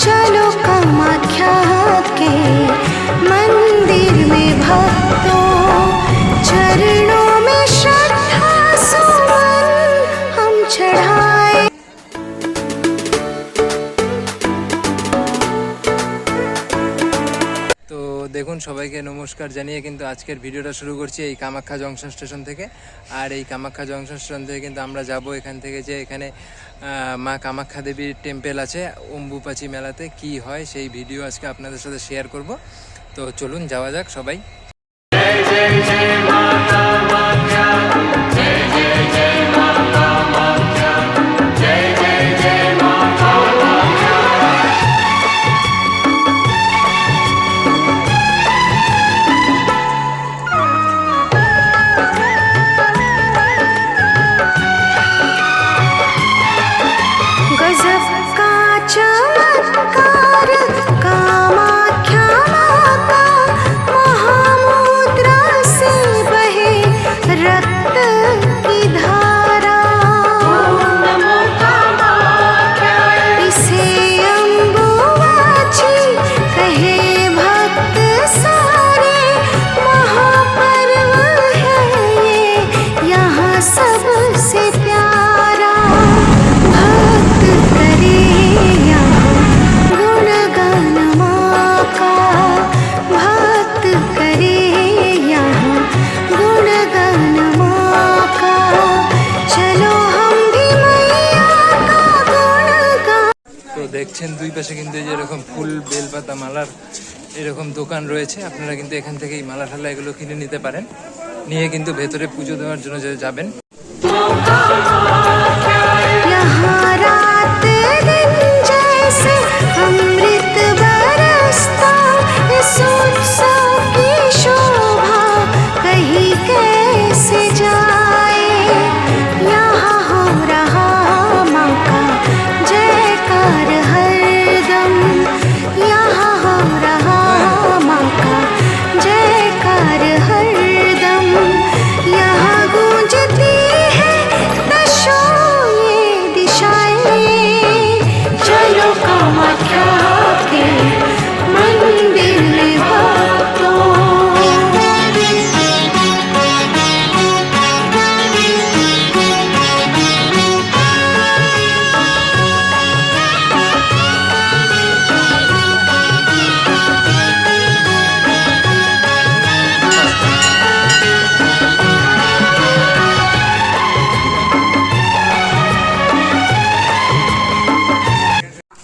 चलो कामाख्या के मंदिर में भक्तों, चरणों में श्रद्धा सुमन हम चढ़ाए। তো দেখুন, সবাইকে নমস্কার জানিয়ে কিন্তু আজকের ভিডিওটা শুরু করছি এই কামাখ্যা জংশন স্টেশন থেকে। আর এই কামাখ্যা জংশন স্টেশন থেকে কিন্তু আমরা যাব এখান থেকে, যে এখানে মা কামাখ্যা দেবীর টেম্পেল আছে অম্বুবাচী মেলাতে কি হয় সেই ভিডিও আজকে আপনাদের সাথে শেয়ার করব। তো চলুন যাওয়া যাক সবাই। गजब का चमत्कार कामाख्या माँ का, महामुद्रा से बहे रक्त की धारा। इसे अम्बुबाची कहे भक्त सारे, महापर्व है ये यहाँ सबसे प्यारा। भक्त करे यहाँ गुणगान माँ का, भक्त करे यहाँ गुणगान माँ का, चलो हम भी मैया का गुणगान। তো দেখছেন দুই পাশে কিন্তু এই যে এরকম ফুল, বেলপাতা, মালার এরকম দোকান রয়েছে। আপনারা কিন্তু এখান থেকে এই মালা ঠালা এগুলো কিনে নিতে পারেন, নিয়ে কিন্তু ভেতরে পুজো দেওয়ার জন্য যাবেন। यहाँ रात दिन जैसे अमृत बरसता, इस उत्सव की शोभा कहीं कैसे जाए। यहाँ हो रहा माँ का जयकार हरदम, यहाँ हो रहा माँ का जयकार हरदम। यहाँ गूंजती है दशों ये दिशाएं, चलो कामाख्या के मंदिर में भक्तों।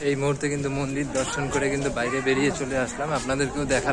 এই মুহূর্তে কিন্তু মন্দির দর্শন করে কিন্তু বাইরে বেরিয়ে চলে আসলাম, আপনাদেরকেও দেখালাম।